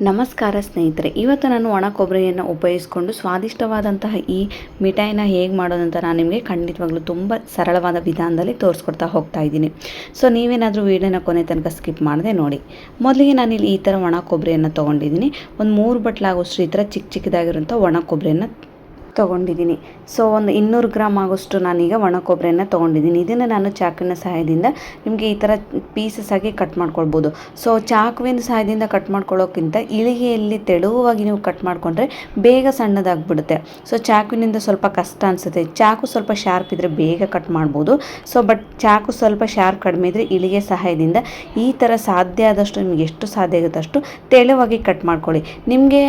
ನಮಸ್ಕಾರ ಸ್ನೇಹಿತರೆ, ಇವತ್ತು ನಾನು ಒಣ ಕೊಬ್ಬರಿಯನ್ನು ಉಪಯೋಗಿಸಿಕೊಂಡು ಸ್ವಾದಿಷ್ಟವಾದಂತಹ ಈ ಮಿಠಾಯಿನ ಹೇಗೆ ಮಾಡೋದಂತ ನಾನು ನಿಮಗೆ ಖಂಡಿತವಾಗ್ಲೂ ತುಂಬ ಸರಳವಾದ ವಿಧಾನದಲ್ಲಿ ತೋರಿಸ್ಕೊಡ್ತಾ ಹೋಗ್ತಾ ಇದ್ದೀನಿ. ಸೊ ನೀವೇನಾದರೂ ವೀಡಿಯೋನ ಕೊನೆ ತನಕ ಸ್ಕಿಪ್ ಮಾಡದೆ ನೋಡಿ. ಮೊದಲಿಗೆ ನಾನಿಲ್ಲಿ ಈ ಥರ ಒಣ ಕೊಬ್ಬರಿಯನ್ನು ತೊಗೊಂಡಿದ್ದೀನಿ. ಒಂದು 3 ಬಟ್ಲಾಗೋಷ್ಟು ಈ ಥರ ಚಿಕ್ಕ ಚಿಕ್ಕದಾಗಿರೋಂಥ ಒಣ ಕೊಬ್ಬರಿಯನ್ನು ತೊಗೊಂಡಿದ್ದೀನಿ. ಸೊ ಒಂದು 200 ಗ್ರಾಮ್ ಆಗೋಷ್ಟು ನಾನೀಗ ಒಣ ಕೊಬ್ಬರಿಯನ್ನು ತೊಗೊಂಡಿದ್ದೀನಿ. ಇದನ್ನು ನಾನು ಚಾಕುವಿನ ಸಹಾಯದಿಂದ ನಿಮಗೆ ಈ ಥರ ಪೀಸಸ್ ಆಗಿ ಕಟ್ ಮಾಡ್ಕೊಳ್ಬೋದು. ಸೊ ಚಾಕುವಿನ ಸಹಾಯದಿಂದ ಕಟ್ ಮಾಡ್ಕೊಳ್ಳೋಕ್ಕಿಂತ ಇಳಿಗೆಯಲ್ಲಿ ತೆಳುವಾಗಿ ನೀವು ಕಟ್ ಮಾಡಿಕೊಂಡ್ರೆ ಬೇಗ ಸಣ್ಣದಾಗಿಬಿಡುತ್ತೆ. ಸೊ ಚಾಕುವಿನಿಂದ ಸ್ವಲ್ಪ ಕಷ್ಟ ಅನಿಸುತ್ತೆ. ಚಾಕು ಸ್ವಲ್ಪ ಶಾರ್ಪ್ ಇದ್ದರೆ ಬೇಗ ಕಟ್ ಮಾಡ್ಬೋದು. ಸೊ ಬಟ್ ಚಾಕು ಸ್ವಲ್ಪ ಶಾರ್ಪ್ ಕಡಿಮೆ ಇದ್ದರೆ ಇಳಿಗೆ ಸಹಾಯದಿಂದ ಈ ಥರ ಸಾಧ್ಯ ಆದಷ್ಟು ನಿಮಗೆ ಎಷ್ಟು ಸಾಧ್ಯ ಆಗುತ್ತೆ ಅಷ್ಟು ತೆಳುವಾಗಿ ಕಟ್ ಮಾಡ್ಕೊಳ್ಳಿ. ನಿಮಗೆ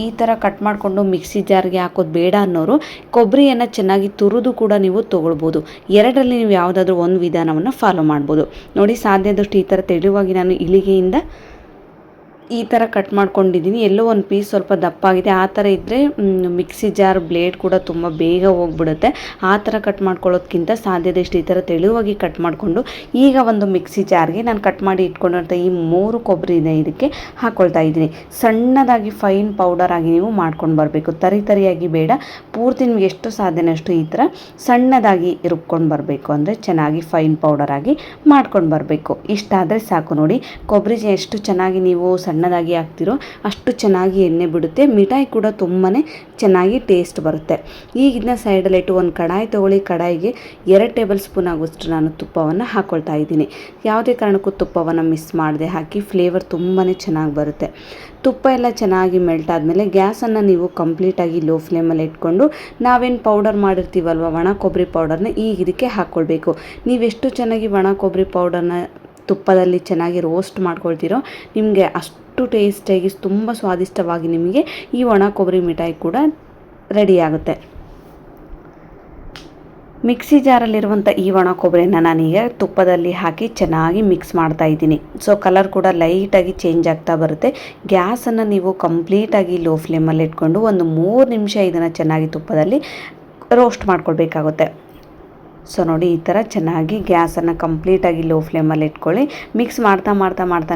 ಈ ಥರ ಕಟ್ ಮಾಡಿಕೊಂಡು ಮಿಕ್ಸಿ ಜಾರ್ಗೆ ಹಾಕೋದು ಬೇಡ ಅನ್ನೋರು ಕೊಬ್ಬರಿಯನ್ನು ಚೆನ್ನಾಗಿ ತುರಿದು ಕೂಡ ನೀವು ತೊಗೊಳ್ಬೋದು. ಎರಡರಲ್ಲಿ ನೀವು ಯಾವುದಾದ್ರೂ ಒಂದು ವಿಧಾನವನ್ನು ಫಾಲೋ ಮಾಡ್ಬೋದು. ನೋಡಿ, ಸಾಧ್ಯ ಆದಷ್ಟು ಈ ಥರ ತೆಳುವಾಗಿ ನಾನು ಇಳಿಗೆಯಿಂದ ಈ ಥರ ಕಟ್ ಮಾಡ್ಕೊಂಡಿದ್ದೀನಿ. ಎಲ್ಲೋ ಒಂದು ಪೀಸ್ ಸ್ವಲ್ಪ ದಪ್ಪ ಆಗಿದೆ. ಆ ಥರ ಇದ್ದರೆ ಮಿಕ್ಸಿ ಜಾರ್ ಬ್ಲೇಡ್ ಕೂಡ ತುಂಬ ಬೇಗ ಹೋಗ್ಬಿಡುತ್ತೆ. ಆ ಥರ ಕಟ್ ಮಾಡ್ಕೊಳ್ಳೋದಕ್ಕಿಂತ ಸಾಧ್ಯದಷ್ಟು ಈ ಥರ ತೆಳುವಾಗಿ ಕಟ್ ಮಾಡಿಕೊಂಡು ಈಗ ಒಂದು ಮಿಕ್ಸಿ ಜಾರ್ಗೆ ನಾನು ಕಟ್ ಮಾಡಿ ಇಟ್ಕೊಂಡಿರೋಂಥ ಈ 3 ಕೊಬ್ಬರಿನ ಇದಕ್ಕೆ ಹಾಕ್ಕೊಳ್ತಾ ಇದ್ದೀನಿ. ಸಣ್ಣದಾಗಿ ಫೈನ್ ಪೌಡರ್ ಆಗಿ ನೀವು ಮಾಡ್ಕೊಂಡು ಬರಬೇಕು. ತರಿಯಾಗಿ ಬೇಡ, ಪೂರ್ತಿ ನಿಮ್ಗೆ ಎಷ್ಟು ಸಾಧ್ಯನಷ್ಟು ಈ ಥರ ಸಣ್ಣದಾಗಿ ರುಬ್ಕೊಂಡು ಬರಬೇಕು. ಅಂದರೆ ಚೆನ್ನಾಗಿ ಫೈನ್ ಪೌಡರ್ ಆಗಿ ಮಾಡ್ಕೊಂಡು ಬರಬೇಕು. ಇಷ್ಟಾದರೆ ಸಾಕು. ನೋಡಿ, ಕೊಬ್ಬರಿ ಎಷ್ಟು ಚೆನ್ನಾಗಿ ನೀವು ಸಣ್ಣದಾಗಿ ಹಾಕ್ತಿರೋ ಅಷ್ಟು ಚೆನ್ನಾಗಿ ಎಣ್ಣೆ ಬಿಡುತ್ತೆ. ಮಿಠಾಯಿ ಕೂಡ ತುಂಬಾ ಚೆನ್ನಾಗಿ ಟೇಸ್ಟ್ ಬರುತ್ತೆ. ಈಗ ಇದನ್ನ ಸೈಡಲ್ಲಿ ಇಟ್ಟು ಒಂದು ಕಡಾಯಿ ತೊಗೊಳ್ಳಿ. ಕಡಾಯಿಗೆ 2 ಟೇಬಲ್ ಸ್ಪೂನ್ ಆಗೋಷ್ಟು ನಾನು ತುಪ್ಪವನ್ನು ಹಾಕ್ಕೊಳ್ತಾ ಇದ್ದೀನಿ. ಯಾವುದೇ ಕಾರಣಕ್ಕೂ ತುಪ್ಪವನ್ನು ಮಿಸ್ ಮಾಡದೆ ಹಾಕಿ. ಫ್ಲೇವರ್ ತುಂಬಾ ಚೆನ್ನಾಗಿ ಬರುತ್ತೆ. ತುಪ್ಪ ಎಲ್ಲ ಚೆನ್ನಾಗಿ ಮೆಲ್ಟ್ ಆದಮೇಲೆ ಗ್ಯಾಸನ್ನು ನೀವು ಕಂಪ್ಲೀಟಾಗಿ ಲೋ ಫ್ಲೇಮಲ್ಲಿ ಇಟ್ಕೊಂಡು ನಾವೇನು ಪೌಡರ್ ಮಾಡಿರ್ತೀವಲ್ವ ಒಣ ಕೊಬ್ಬರಿ ಪೌಡರ್ನ ಈಗ ಇದಕ್ಕೆ ಹಾಕ್ಕೊಳ್ಬೇಕು. ನೀವೆಷ್ಟು ಚೆನ್ನಾಗಿ ಒಣ ಕೊಬ್ಬರಿ ಪೌಡರ್ನ ತುಪ್ಪದಲ್ಲಿ ಚೆನ್ನಾಗಿ ರೋಸ್ಟ್ ಮಾಡ್ಕೊಳ್ತೀರೋ ನಿಮಗೆ ಅಷ್ಟು ಟೇಸ್ಟಿಯಾಗಿ ತುಂಬ ಸ್ವಾದಿಷ್ಟವಾಗಿ ನಿಮಗೆ ಈ ಒಣ ಕೊಬ್ಬರಿ ಮಿಠಾಯಿ ಕೂಡ ರೆಡಿ ಆಗುತ್ತೆ. ಮಿಕ್ಸಿ ಜಾರಲ್ಲಿರುವಂಥ ಈ ಒಣ ಕೊಬ್ಬರಿನ ನಾನೀಗ ತುಪ್ಪದಲ್ಲಿ ಹಾಕಿ ಚೆನ್ನಾಗಿ ಮಿಕ್ಸ್ ಮಾಡ್ತಾ ಇದ್ದೀನಿ. ಸೊ ಕಲರ್ ಕೂಡ ಲೈಟಾಗಿ ಚೇಂಜ್ ಆಗ್ತಾ ಬರುತ್ತೆ. ಗ್ಯಾಸನ್ನು ನೀವು ಕಂಪ್ಲೀಟಾಗಿ ಲೋ ಫ್ಲೇಮಲ್ಲಿ ಇಟ್ಕೊಂಡು ಒಂದು 3 ನಿಮಿಷ ಇದನ್ನು ಚೆನ್ನಾಗಿ ತುಪ್ಪದಲ್ಲಿ ರೋಸ್ಟ್ ಮಾಡ್ಕೊಳ್ಬೇಕಾಗುತ್ತೆ. ಸೊ ನೋಡಿ, ಈ ಥರ ಚೆನ್ನಾಗಿ ಗ್ಯಾಸನ್ನು ಕಂಪ್ಲೀಟಾಗಿ ಲೋ ಫ್ಲೇಮಲ್ಲಿ ಇಟ್ಕೊಳ್ಳಿ. ಮಿಕ್ಸ್ ಮಾಡ್ತಾ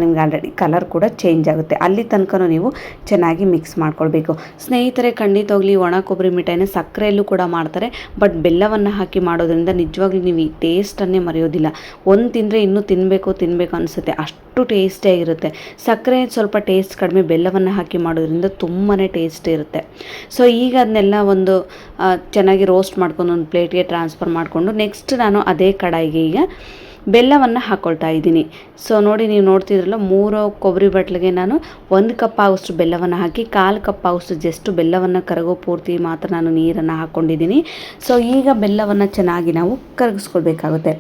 ನಿಮ್ಗೆ ಆಲ್ರೆಡಿ ಕಲರ್ ಕೂಡ ಚೇಂಜ್ ಆಗುತ್ತೆ. ಅಲ್ಲಿ ತನಕ ನೀವು ಚೆನ್ನಾಗಿ ಮಿಕ್ಸ್ ಮಾಡ್ಕೊಳ್ಬೇಕು. ಸ್ನೇಹಿತರೆ, ಖಂಡಿತವಾಗ್ಲಿ ಒಣ ಕೊಬ್ಬರಿ ಮಿಠಾಯಿನ ಸಕ್ಕರೆಯಲ್ಲೂ ಕೂಡ ಮಾಡ್ತಾರೆ. ಬಟ್ ಬೆಲ್ಲವನ್ನು ಹಾಕಿ ಮಾಡೋದ್ರಿಂದ ನಿಜವಾಗ್ಲೂ ನೀವು ಈ ಟೇಸ್ಟನ್ನೇ ಮರೆಯೋದಿಲ್ಲ. ಒಂದು ತಿಂದರೆ ಇನ್ನೂ ತಿನ್ನಬೇಕು ಅನಿಸುತ್ತೆ. ಅಷ್ಟು ಟೇಸ್ಟಿಯಾಗಿರುತ್ತೆ. ಸಕ್ಕರೆ ಸ್ವಲ್ಪ ಟೇಸ್ಟ್ ಕಡಿಮೆ, ಬೆಲ್ಲವನ್ನು ಹಾಕಿ ಮಾಡೋದ್ರಿಂದ ತುಂಬಾ ಟೇಸ್ಟ್ ಇರುತ್ತೆ. ಸೊ ಈಗ ಅದನ್ನೆಲ್ಲ ಒಂದು ಚೆನ್ನಾಗಿ ರೋಸ್ಟ್ ಮಾಡ್ಕೊಂಡು ಒಂದು ಪ್ಲೇಟ್ಗೆ ಟ್ರಾನ್ಸ್ಫರ್ ಮಾಡಿಕೊಂಡು ನೆಕ್ಸ್ಟ್ ನಾನು ಅದೇ ಕಡಾಯಿಗೆ ಈಗ ಬೆಲ್ಲವನ್ನು ಹಾಕ್ಕೊಳ್ತಾ ಇದ್ದೀನಿ. ಸೊ ನೋಡಿ, ನೀವು ನೋಡ್ತಿದ್ರಲ್ಲ, 3 ಕೊಬ್ಬರಿ ಬಟ್ಲಿಗೆ ನಾನು 1 ಕಪ್ ಆಗೋಷ್ಟು ಬೆಲ್ಲವನ್ನು ಹಾಕಿ 1/4 ಕಪ್ ಆಗೋಷ್ಟು ಜಸ್ಟ್ ಬೆಲ್ಲವನ್ನು ಕರಗೋ ಪೂರ್ತಿ ಮಾತ್ರ ನಾನು ನೀರನ್ನು ಹಾಕ್ಕೊಂಡಿದ್ದೀನಿ. ಸೊ ಈಗ ಬೆಲ್ಲವನ್ನು ಚೆನ್ನಾಗಿ ನಾವು ಕರಗಿಸ್ಕೊಳ್ಬೇಕಾಗುತ್ತೆ.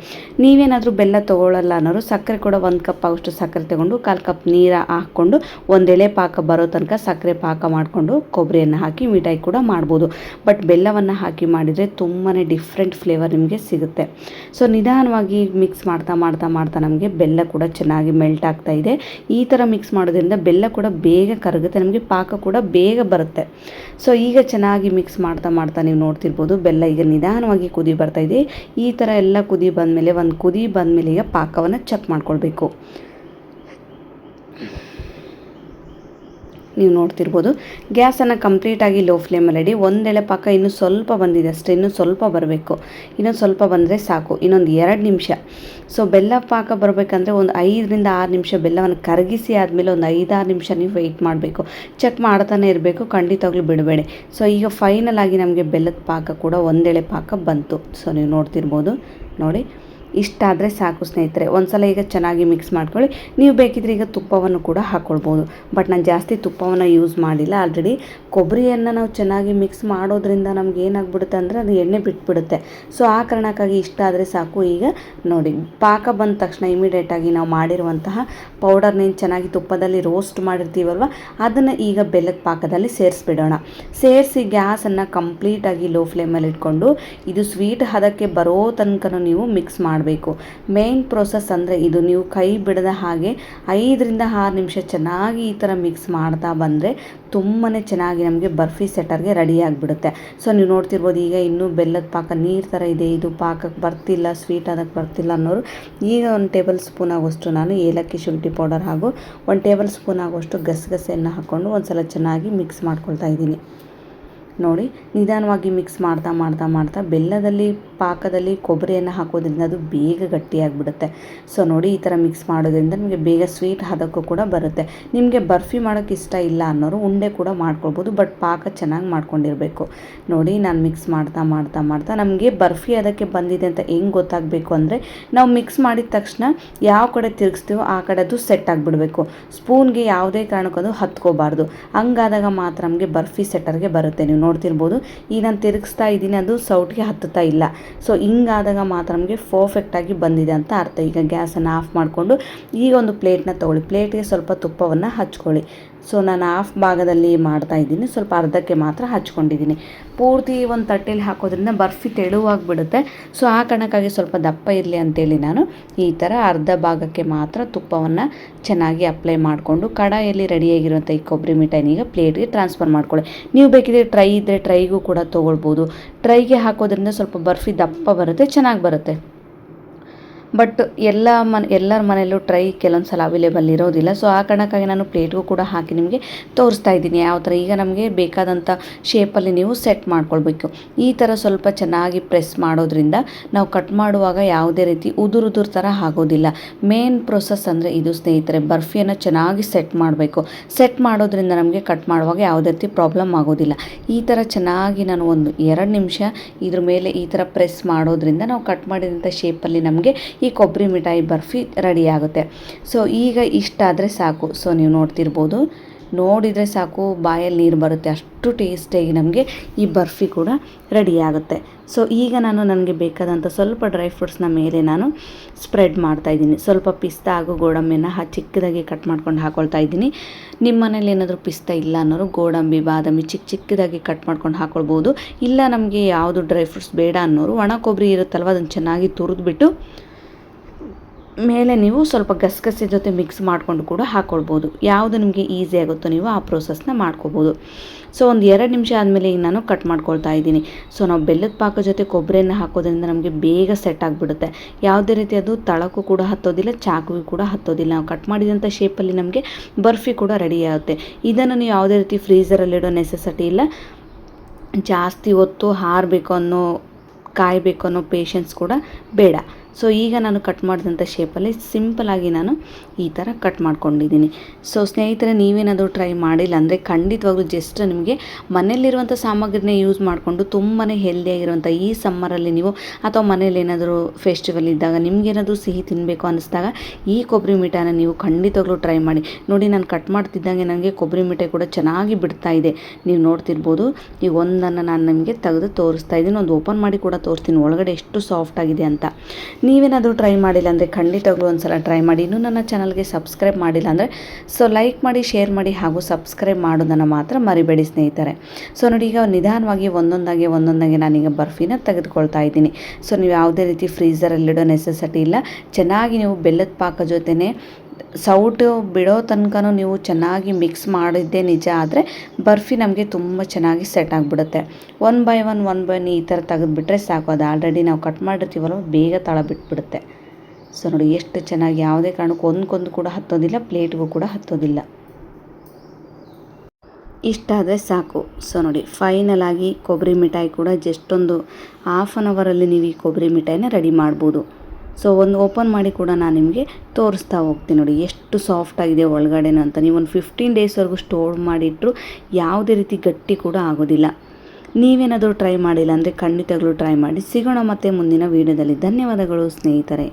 ನೀವೇನಾದರೂ ಬೆಲ್ಲ ತೊಗೊಳ್ಳಲ್ಲ ಅನ್ನೋರು ಸಕ್ಕರೆ ಕೂಡ 1 ಕಪ್ ಆಗೋಷ್ಟು ಸಕ್ಕರೆ ತೊಗೊಂಡು 1/4 ಕಪ್ ನೀರು ಹಾಕ್ಕೊಂಡು ಒಂದು ಎಳೆ ಪಾಕ ಬರೋ ತನಕ ಸಕ್ಕರೆ ಪಾಕ ಮಾಡಿಕೊಂಡು ಕೊಬ್ಬರಿಯನ್ನು ಹಾಕಿ ಮಿಠಾಯಿ ಕೂಡ ಮಾಡ್ಬೋದು. ಬಟ್ ಬೆಲ್ಲವನ್ನು ಹಾಕಿ ಮಾಡಿದರೆ ತುಂಬಾ ಡಿಫ್ರೆಂಟ್ ಫ್ಲೇವರ್ ನಿಮಗೆ ಸಿಗುತ್ತೆ. ಸೊ ನಿಧಾನವಾಗಿ ಮಿಕ್ಸ್ ಮಾಡ್ತಾ ನಮಗೆ ಬೆಲ್ಲ ಕೂಡ ಚೆನ್ನಾಗಿ ಮೆಲ್ಟ್ ಆಗ್ತಾ ಇದೆ. ಈ ಥರ ಮಿಕ್ಸ್ ಮಾಡೋದ್ರಿಂದ ಬೆಲ್ಲ ಕೂಡ ಬೇಗ ಕರಗುತ್ತೆ, ನಮಗೆ ಪಾಕ ಕೂಡ ಬೇಗ ಬರುತ್ತೆ. ಸೊ ಈಗ ಚೆನ್ನಾಗಿ ಮಿಕ್ಸ್ ಮಾಡ್ತಾ ನೀವು ನೋಡ್ತಿರ್ಬೋದು, ಬೆಲ್ಲ ಈಗ ನಿಧಾನವಾಗಿ ಕುದಿ ಬರ್ತಾ ಇದೆ. ಈ ಥರ ಎಲ್ಲ ಕುದಿ ಬಂದಮೇಲೆ ಈಗ ಪಾಕವನ್ನು ಚೆಕ್ ಮಾಡ್ಕೊಳ್ಬೇಕು. ನೀವು ನೋಡ್ತಿರ್ಬೋದು, ಗ್ಯಾಸನ್ನು ಕಂಪ್ಲೀಟಾಗಿ ಲೋ ಫ್ಲೇಮಲ್ಲಿ ಇಡಿ. ಒಂದೆಳೆ ಪಾಕ ಇನ್ನೂ ಸ್ವಲ್ಪ ಬಂದಿದೆ ಅಷ್ಟೇ, ಇನ್ನೂ ಸ್ವಲ್ಪ ಬರಬೇಕು. ಇನ್ನೊಂದು ಸ್ವಲ್ಪ ಬಂದರೆ ಸಾಕು, ಇನ್ನೊಂದು 2 ನಿಮಿಷ. ಸೊ ಬೆಲ್ಲ ಪಾಕ ಬರಬೇಕಂದ್ರೆ ಒಂದು 5ರಿಂದ 6 ನಿಮಿಷ ಬೆಲ್ಲವನ್ನು ಕರಗಿಸಿ ಆದಮೇಲೆ ಒಂದು 5-6 ನಿಮಿಷ ನೀವು ವೆಯ್ಟ್ ಮಾಡಬೇಕು. ಚೆಕ್ ಮಾಡ್ತಾನೆ ಇರಬೇಕು, ಖಂಡಿತವಾಗ್ಲೂ ಬಿಡಬೇಡಿ. ಸೊ ಈಗ ಫೈನಲ್ ಆಗಿ ನಮಗೆ ಬೆಲ್ಲದ ಪಾಕ ಕೂಡ ಒಂದೆಳೆ ಪಾಕ ಬಂತು. ಸೊ ನೀವು ನೋಡ್ತಿರ್ಬೋದು, ನೋಡಿ ಇಷ್ಟಾದರೆ ಸಾಕು ಸ್ನೇಹಿತರೆ. ಒಂದ್ಸಲ ಈಗ ಚೆನ್ನಾಗಿ ಮಿಕ್ಸ್ ಮಾಡ್ಕೊಳ್ಳಿ. ನೀವು ಬೇಕಿದ್ರೆ ಈಗ ತುಪ್ಪವನ್ನು ಕೂಡ ಹಾಕ್ಕೊಳ್ಬೋದು. ಬಟ್ ನಾನು ಜಾಸ್ತಿ ತುಪ್ಪವನ್ನು ಯೂಸ್ ಮಾಡಿಲ್ಲ. ಆಲ್ರೆಡಿ ಕೊಬ್ಬರಿಯನ್ನು ನಾವು ಚೆನ್ನಾಗಿ ಮಿಕ್ಸ್ ಮಾಡೋದ್ರಿಂದ ನಮ್ಗೆ ಏನಾಗ್ಬಿಡುತ್ತೆ ಅಂದರೆ ಅದು ಎಣ್ಣೆ ಬಿಟ್ಬಿಡುತ್ತೆ. ಸೊ ಆ ಕಾರಣಕ್ಕಾಗಿ ಇಷ್ಟ ಆದರೆ ಸಾಕು. ಈಗ ನೋಡಿ, ಪಾಕ ಬಂದ ತಕ್ಷಣ ಇಮಿಡಿಯೇಟಾಗಿ ನಾವು ಮಾಡಿರುವಂತಹ ಪೌಡರ್ನೇನು ಚೆನ್ನಾಗಿ ತುಪ್ಪದಲ್ಲಿ ರೋಸ್ಟ್ ಮಾಡಿರ್ತೀವಲ್ವ, ಅದನ್ನು ಈಗ ಬೆಲ್ಲದ ಪಾಕದಲ್ಲಿ ಸೇರಿಸ್ಬಿಡೋಣ. ಸೇರಿಸಿ ಗ್ಯಾಸನ್ನು ಕಂಪ್ಲೀಟಾಗಿ ಲೋ ಫ್ಲೇಮಲ್ಲಿ ಇಟ್ಕೊಂಡು ಇದು ಸ್ವೀಟ್ ಹದಕ್ಕೆ ಬರೋ ತನಕ ನೀವು ಮಿಕ್ಸ್ ಮಾಡಬೇಕು. ಮಾಡಬೇಕು. ಮೇನ್ ಪ್ರೋಸೆಸ್ ಅಂದರೆ ಇದು, ನೀವು ಕೈ ಬಿಡದ ಹಾಗೆ 5ರಿಂದ 6 ನಿಮಿಷ ಚೆನ್ನಾಗಿ ಈ ಥರ ಮಿಕ್ಸ್ ಮಾಡ್ತಾ ಬಂದರೆ ತುಂಬಾ ಚೆನ್ನಾಗಿ ನಮಗೆ ಬರ್ಫಿ ಸೆಟರ್ಗೆ ರೆಡಿ ಆಗಿಬಿಡುತ್ತೆ. ಸೊ ನೀವು ನೋಡ್ತಿರ್ಬೋದು ಈಗ ಇನ್ನೂ ಬೆಲ್ಲದ ಪಾಕ ನೀರು ಥರ ಇದೆ, ಇದು ಪಾಕಕ್ಕೆ ಬರ್ತಿಲ್ಲ, ಸ್ವೀಟ್ ಅದಕ್ಕೆ ಬರ್ತಿಲ್ಲ ಅನ್ನೋರು ಈಗ 1 ಟೇಬಲ್ ಸ್ಪೂನ್ ಆಗೋಷ್ಟು ನಾನು ಏಲಕ್ಕಿ ಶುಂಠಿ ಪೌಡರ್ ಹಾಗೂ 1 ಟೇಬಲ್ ಸ್ಪೂನ್ ಆಗೋಷ್ಟು ಗಸಗಸೆಯನ್ನು ಹಾಕ್ಕೊಂಡು ಒಂದು ಸಲ ಚೆನ್ನಾಗಿ ಮಿಕ್ಸ್ ಮಾಡ್ಕೊಳ್ತಾ ಇದ್ದೀನಿ. ನೋಡಿ, ನಿಧಾನವಾಗಿ ಮಿಕ್ಸ್ ಮಾಡ್ತಾ ಮಾಡ್ತಾ ಮಾಡ್ತಾ ಬೆಲ್ಲದಲ್ಲಿ ಪಾಕದಲ್ಲಿ ಕೊಬ್ಬರಿಯನ್ನು ಹಾಕೋದ್ರಿಂದ ಅದು ಬೇಗ ಗಟ್ಟಿಯಾಗಿಬಿಡುತ್ತೆ. ಸೊ ನೋಡಿ, ಈ ಥರ ಮಿಕ್ಸ್ ಮಾಡೋದ್ರಿಂದ ನಿಮಗೆ ಬೇಗ ಸ್ವೀಟ್ ಹದಕ್ಕೂ ಕೂಡ ಬರುತ್ತೆ. ನಿಮಗೆ ಬರ್ಫಿ ಮಾಡೋಕ್ಕೆ ಇಷ್ಟ ಇಲ್ಲ ಅನ್ನೋರು ಉಂಡೆ ಕೂಡ ಮಾಡ್ಕೊಳ್ಬೋದು, ಬಟ್ ಪಾಕ ಚೆನ್ನಾಗಿ ಮಾಡ್ಕೊಂಡಿರಬೇಕು. ನೋಡಿ, ನಾನು ಮಿಕ್ಸ್ ಮಾಡ್ತಾ ಮಾಡ್ತಾ ಮಾಡ್ತಾ ನಮಗೆ ಬರ್ಫಿ ಅದಕ್ಕೆ ಬಂದಿದೆ ಅಂತ ಹೆಂಗೆ ಗೊತ್ತಾಗಬೇಕು ಅಂದರೆ, ನಾವು ಮಿಕ್ಸ್ ಮಾಡಿದ ತಕ್ಷಣ ಯಾವ ಕಡೆ ತಿರುಗಿಸ್ತೀವೋ ಆ ಕಡೆ ಅದು ಸೆಟ್ ಆಗಿಬಿಡಬೇಕು. ಸ್ಪೂನ್ಗೆ ಯಾವುದೇ ಕಾರಣಕ್ಕೂ ಅದು ಹತ್ಕೋಬಾರ್ದು. ಹಂಗಾದಾಗ ಮಾತ್ರ ನಮಗೆ ಬರ್ಫಿ ಸೆಟರ್ಗೆ ಬರುತ್ತೆ. ನೀವು ನೋಡ್ತಿರ್ಬೋದು, ಈಗ ನಾನು ತಿರುಗಿಸ್ತಾ ಇದ್ದೀನಿ, ಅದು ಸೌಟ್ಗೆ ಹತ್ತುತ್ತಾ ಇಲ್ಲ. ಸೊ ಹಿಂಗಾದಾಗ ಮಾತ್ರ ನಮಗೆ ಪರ್ಫೆಕ್ಟಾಗಿ ಬಂದಿದೆ ಅಂತ ಅರ್ಥ. ಈಗ ಗ್ಯಾಸನ್ನು ಆಫ್ ಮಾಡಿಕೊಂಡು ಈಗ ಒಂದು ಪ್ಲೇಟ್ನ ತೊಗೊಳ್ಳಿ, ಪ್ಲೇಟ್ಗೆ ಸ್ವಲ್ಪ ತುಪ್ಪವನ್ನು ಹಚ್ಕೊಳ್ಳಿ. ಸೊ ನಾನು ಹಾಫ್ ಭಾಗದಲ್ಲಿ ಮಾಡ್ತಾ ಇದ್ದೀನಿ, ಸ್ವಲ್ಪ ಅರ್ಧಕ್ಕೆ ಮಾತ್ರ ಹಚ್ಕೊಂಡಿದ್ದೀನಿ. ಪೂರ್ತಿ ಒಂದು ತಟ್ಟೆಯಲ್ಲಿ ಹಾಕೋದ್ರಿಂದ ಬರ್ಫಿ ತೆಳುವಾಗಿಬಿಡುತ್ತೆ. ಸೊ ಆ ಕಾರಣಕ್ಕಾಗಿ ಸ್ವಲ್ಪ ದಪ್ಪ ಇರಲಿ ಅಂತೇಳಿ ನಾನು ಈ ಥರ ಅರ್ಧ ಭಾಗಕ್ಕೆ ಮಾತ್ರ ತುಪ್ಪವನ್ನು ಚೆನ್ನಾಗಿ ಅಪ್ಲೈ ಮಾಡಿಕೊಂಡು ಕಡಾಯಲ್ಲಿ ರೆಡಿಯಾಗಿರುವಂಥ ಈ ಕೊಬ್ಬರಿ ಮಿಠಾಯಿನ ಈಗ ಪ್ಲೇಟ್ಗೆ ಟ್ರಾನ್ಸ್ಫರ್ ಮಾಡ್ಕೊಳ್ಳಿ. ನೀವು ಬೇಕಿದ್ರೆ ಟ್ರೈ ಇದ್ದರೆ ಟ್ರೈಗೂ ಕೂಡ ತೊಗೊಳ್ಬೋದು. ಟ್ರೈಗೆ ಹಾಕೋದ್ರಿಂದ ಸ್ವಲ್ಪ ಬರ್ಫಿ ದಪ್ಪ ಬರುತ್ತೆ, ಚೆನ್ನಾಗಿ ಬರುತ್ತೆ. ಬಟ್ ಎಲ್ಲರ ಮನೆಯಲ್ಲೂ ಟ್ರೈ ಕೆಲವೊಂದು ಸಲ ಅವೈಲೇಬಲ್ ಇರೋದಿಲ್ಲ. ಸೊ ಆ ಕಾರಣಕ್ಕಾಗಿ ನಾನು ಪ್ಲೇಟ್ಗೂ ಕೂಡ ಹಾಕಿ ನಿಮಗೆ ತೋರಿಸ್ತಾ ಇದ್ದೀನಿ ಯಾವ ಥರ. ಈಗ ನಮಗೆ ಬೇಕಾದಂಥ ಶೇಪಲ್ಲಿ ನೀವು ಸೆಟ್ ಮಾಡ್ಕೊಳ್ಬೇಕು. ಈ ಥರ ಸ್ವಲ್ಪ ಚೆನ್ನಾಗಿ ಪ್ರೆಸ್ ಮಾಡೋದ್ರಿಂದ ನಾವು ಕಟ್ ಮಾಡುವಾಗ ಯಾವುದೇ ರೀತಿ ಉದುರು ಥರ ಆಗೋದಿಲ್ಲ. ಮೇನ್ ಪ್ರೊಸೆಸ್ ಅಂದರೆ ಇದು ಸ್ನೇಹಿತರೆ, ಬರ್ಫಿಯನ್ನು ಚೆನ್ನಾಗಿ ಸೆಟ್ ಮಾಡಬೇಕು. ಸೆಟ್ ಮಾಡೋದ್ರಿಂದ ನಮಗೆ ಕಟ್ ಮಾಡುವಾಗ ಯಾವುದೇ ರೀತಿ ಪ್ರಾಬ್ಲಮ್ ಆಗೋದಿಲ್ಲ. ಈ ಥರ ಚೆನ್ನಾಗಿ ನಾನು ಒಂದು 2 ನಿಮಿಷ ಇದ್ರ ಮೇಲೆ ಈ ಥರ ಪ್ರೆಸ್ ಮಾಡೋದ್ರಿಂದ ನಾವು ಕಟ್ ಮಾಡಿದಂಥ ಶೇಪಲ್ಲಿ ನಮಗೆ ಈ ಕೊಬ್ಬರಿ ಮಿಠಾಯಿ ಬರ್ಫಿ ರೆಡಿ ಆಗುತ್ತೆ. ಸೊ ಈಗ ಇಷ್ಟಾದರೆ ಸಾಕು. ಸೊ ನೀವು ನೋಡಿದರೆ ಸಾಕು, ಬಾಯಲ್ಲಿ ನೀರು ಬರುತ್ತೆ, ಅಷ್ಟು ಟೇಸ್ಟಿಯಾಗಿ ನಮಗೆ ಈ ಬರ್ಫಿ ಕೂಡ ರೆಡಿ ಆಗುತ್ತೆ. ಸೊ ಈಗ ನನಗೆ ಬೇಕಾದಂಥ ಸ್ವಲ್ಪ ಡ್ರೈ ಫ್ರೂಟ್ಸ್ನ ಮೇಲೆ ನಾನು ಸ್ಪ್ರೆಡ್ ಮಾಡ್ತಾಯಿದ್ದೀನಿ. ಸ್ವಲ್ಪ ಪಿಸ್ತಾ ಹಾಗೂ ಗೋಡಂಬಿನ ಚಿಕ್ಕದಾಗಿ ಕಟ್ ಮಾಡ್ಕೊಂಡು ಹಾಕ್ಕೊಳ್ತಾ ಇದ್ದೀನಿ. ನಿಮ್ಮ ಮನೇಲಿ ಏನಾದರೂ ಪಿಸ್ತಾ ಇಲ್ಲ ಅನ್ನೋರು ಗೋಡಂಬಿ, ಬಾದಾಮಿ ಚಿಕ್ಕದಾಗಿ ಕಟ್ ಮಾಡ್ಕೊಂಡು ಹಾಕ್ಕೊಳ್ಬೋದು. ಇಲ್ಲ ನಮಗೆ ಯಾವುದು ಡ್ರೈ ಫ್ರೂಟ್ಸ್ ಬೇಡ ಅನ್ನೋರು ಒಣ ಕೊಬ್ಬರಿ ಇರುತ್ತಲ್ವ, ಅದನ್ನು ಚೆನ್ನಾಗಿ ತುರಿದ್ಬಿಟ್ಟು ಮೇಲೆ ನೀವು ಸ್ವಲ್ಪ ಗಸಗಸೆ ಜೊತೆ ಮಿಕ್ಸ್ ಮಾಡಿಕೊಂಡು ಕೂಡ ಹಾಕ್ಕೊಳ್ಬೋದು. ಯಾವುದು ನಿಮಗೆ ಈಸಿ ಆಗುತ್ತೋ ನೀವು ಆ ಪ್ರೋಸೆಸ್ನ ಮಾಡ್ಕೋಬೋದು. ಸೊ ಒಂದು 2 ನಿಮಿಷ ಆದಮೇಲೆ ಈಗ ನಾನು ಕಟ್ ಮಾಡ್ಕೊಳ್ತಾ ಇದ್ದೀನಿ. ಸೊ ನಾವು ಬೆಲ್ಲದ ಪಾಕ ಜೊತೆ ಕೊಬ್ಬರಿಯನ್ನು ಹಾಕೋದ್ರಿಂದ ನಮಗೆ ಬೇಗ ಸೆಟ್ ಆಗಿಬಿಡುತ್ತೆ. ಯಾವುದೇ ರೀತಿ ಅದು ತಳಕ್ಕೂ ಕೂಡ ಹತ್ತೋದಿಲ್ಲ, ಚಾಕುಗೂ ಕೂಡ ಹತ್ತೋದಿಲ್ಲ. ನಾವು ಕಟ್ ಮಾಡಿದಂಥ ಶೇಪಲ್ಲಿ ನಮಗೆ ಬರ್ಫಿ ಕೂಡ ರೆಡಿ ಆಗುತ್ತೆ. ಇದನ್ನು ನೀವು ಯಾವುದೇ ರೀತಿ ಫ್ರೀಝರಲ್ಲಿಡೋ ನೆಸೆಸಿಟಿ ಇಲ್ಲ. ಜಾಸ್ತಿ ಹೊತ್ತು ಕಾಯಬೇಕು ಅನ್ನೋ ಪೇಷನ್ಸ್ ಕೂಡ ಬೇಡ. ಸೊ ಈಗ ನಾನು ಕಟ್ ಮಾಡಿದಂಥ ಶೇಪಲ್ಲಿ ಸಿಂಪಲಾಗಿ ನಾನು ಈ ಥರ ಕಟ್ ಮಾಡ್ಕೊಂಡಿದ್ದೀನಿ. ಸೊ ಸ್ನೇಹಿತರೆ, ನೀವೇನಾದರೂ ಟ್ರೈ ಮಾಡಿಲ್ಲ ಅಂದರೆ ಖಂಡಿತವಾಗ್ಲೂ ಜಸ್ಟ್ ನಿಮಗೆ ಮನೆಯಲ್ಲಿರುವಂಥ ಸಾಮಗ್ರಿನೇ ಯೂಸ್ ಮಾಡಿಕೊಂಡು ತುಂಬಾ ಹೆಲ್ದಿಯಾಗಿರುವಂಥ ಈ ಸಮ್ಮರಲ್ಲಿ ನೀವು ಅಥವಾ ಮನೇಲಿ ಏನಾದರೂ ಫೆಸ್ಟಿವಲ್ ಇದ್ದಾಗ ನಿಮಗೇನಾದರೂ ಸಿಹಿ ತಿನ್ನಬೇಕು ಅನ್ನಿಸ್ದಾಗ ಈ ಕೊಬ್ಬರಿ ಮಿಠಾಯಿನ ನೀವು ಖಂಡಿತವಾಗ್ಲೂ ಟ್ರೈ ಮಾಡಿ. ನೋಡಿ, ನಾನು ಕಟ್ ಮಾಡ್ತಿದ್ದಂಗೆ ನನಗೆ ಕೊಬ್ಬರಿ ಮಿಠಾಯಿ ಕೂಡ ಚೆನ್ನಾಗಿ ಬಿಡ್ತಾ ಇದೆ. ನೀವು ನೋಡ್ತಿರ್ಬೋದು. ಈಗ ಒಂದನ್ನು ನಾನು ನಿಮಗೆ ತೆಗೆದು ತೋರಿಸ್ತಾ ಇದ್ದೀನಿ, ಒಂದು ಓಪನ್ ಮಾಡಿ ಕೂಡ ತೋರಿಸ್ತೀನಿ ಒಳಗಡೆ ಎಷ್ಟು ಸಾಫ್ಟ್ ಆಗಿದೆ ಅಂತ. ನೀವೇನಾದರೂ ಟ್ರೈ ಮಾಡಿಲ್ಲ ಅಂದರೆ ಖಂಡಿತವಾಗ್ಲೂ ಒಂದು ಸಲ ಟ್ರೈ ಮಾಡಿ. ಇನ್ನೂ ನನ್ನ ಚಾನಲ್ಗೆ ಸಬ್ಸ್ಕ್ರೈಬ್ ಮಾಡಿಲ್ಲ ಅಂದರೆ ಲೈಕ್ ಮಾಡಿ, ಶೇರ್ ಮಾಡಿ ಹಾಗೂ ಸಬ್ಸ್ಕ್ರೈಬ್ ಮಾಡೋದನ್ನು ಮಾತ್ರ ಮರಿಬೇಡಿ ಸ್ನೇಹಿತರೆ. ಸೊ ನೋಡಿ, ಈಗ ನಿಧಾನವಾಗಿ ಒಂದೊಂದಾಗಿ ನಾನೀಗ ಬರ್ಫಿನ ತೆಗೆದುಕೊಳ್ತಾ ಇದ್ದೀನಿ. ಸೊ ನೀವು ಯಾವುದೇ ರೀತಿ ಫ್ರೀಝರಲ್ಲಿಡೋ ನೆಸೆಸಿಟಿ ಇಲ್ಲ. ಚೆನ್ನಾಗಿ ನೀವು ಬೆಲ್ಲದ ಪಾಕ ಜೊತೆನೇ ಸೌಟು ಬಿಡೋ ತನಕನೂ ನೀವು ಚೆನ್ನಾಗಿ ಮಿಕ್ಸ್ ಮಾಡಿದ್ದೇ ನಿಜ. ಆದರೆ ಬರ್ಫಿ ನಮಗೆ ತುಂಬ ಚೆನ್ನಾಗಿ ಸೆಟ್ ಆಗಿಬಿಡುತ್ತೆ. ಒನ್ ಬೈ ಒನ್ ಈ ಥರ ತೆಗೆದುಬಿಟ್ರೆ ಸಾಕು. ಅದು ಆಲ್ರೆಡಿ ನಾವು ಕಟ್ ಮಾಡಿರ್ತೀವಲ್ಲ, ಬೇಗ ತಳ ಬಿಟ್ಬಿಡುತ್ತೆ. ಸೊ ನೋಡಿ ಎಷ್ಟು ಚೆನ್ನಾಗಿ, ಯಾವುದೇ ಕಾರಣಕ್ಕೂ ಒಂದ್ಕೊಂದು ಕೂಡ ಹತ್ತೋದಿಲ್ಲ, ಪ್ಲೇಟ್ಗೂ ಕೂಡ ಹತ್ತೋದಿಲ್ಲ. ಇಷ್ಟಾದರೆ ಸಾಕು. ಸೊ ನೋಡಿ, ಫೈನಲಾಗಿ ಕೊಬ್ಬರಿ ಮಿಠಾಯಿ ಕೂಡ ಜಸ್ಟ್ ಒಂದು ಹಾಫ್ ಆನ್ ಅವರಲ್ಲಿ ನೀವು ಈ ಕೊಬ್ಬರಿ ಮಿಠಾಯಿನ ರೆಡಿ ಮಾಡ್ಬೋದು. ಸೊ ಒಂದು ಓಪನ್ ಮಾಡಿ ಕೂಡ ನಾನು ನಿಮಗೆ ತೋರಿಸ್ತಾ ಹೋಗ್ತೀನಿ. ನೋಡಿ ಎಷ್ಟು ಸಾಫ್ಟ್ ಆಗಿದೆ ಒಳಗಡೆನೂ ಅಂತ. ನೀವು ಒಂದು 15 ಡೇಸ್ವರೆಗೂ ಸ್ಟೋರ್ ಮಾಡಿಟ್ಟರು ಯಾವುದೇ ರೀತಿ ಗಟ್ಟಿ ಕೂಡ ಆಗೋದಿಲ್ಲ. ನೀವೇನಾದರೂ ಟ್ರೈ ಮಾಡಿಲ್ಲ ಅಂದರೆ ಖಂಡಿತವಾಗ್ಲೂ ಟ್ರೈ ಮಾಡಿ. ಸಿಗೋಣ ಮತ್ತೆ ಮುಂದಿನ ವೀಡಿಯೋದಲ್ಲಿ. ಧನ್ಯವಾದಗಳು ಸ್ನೇಹಿತರೆ.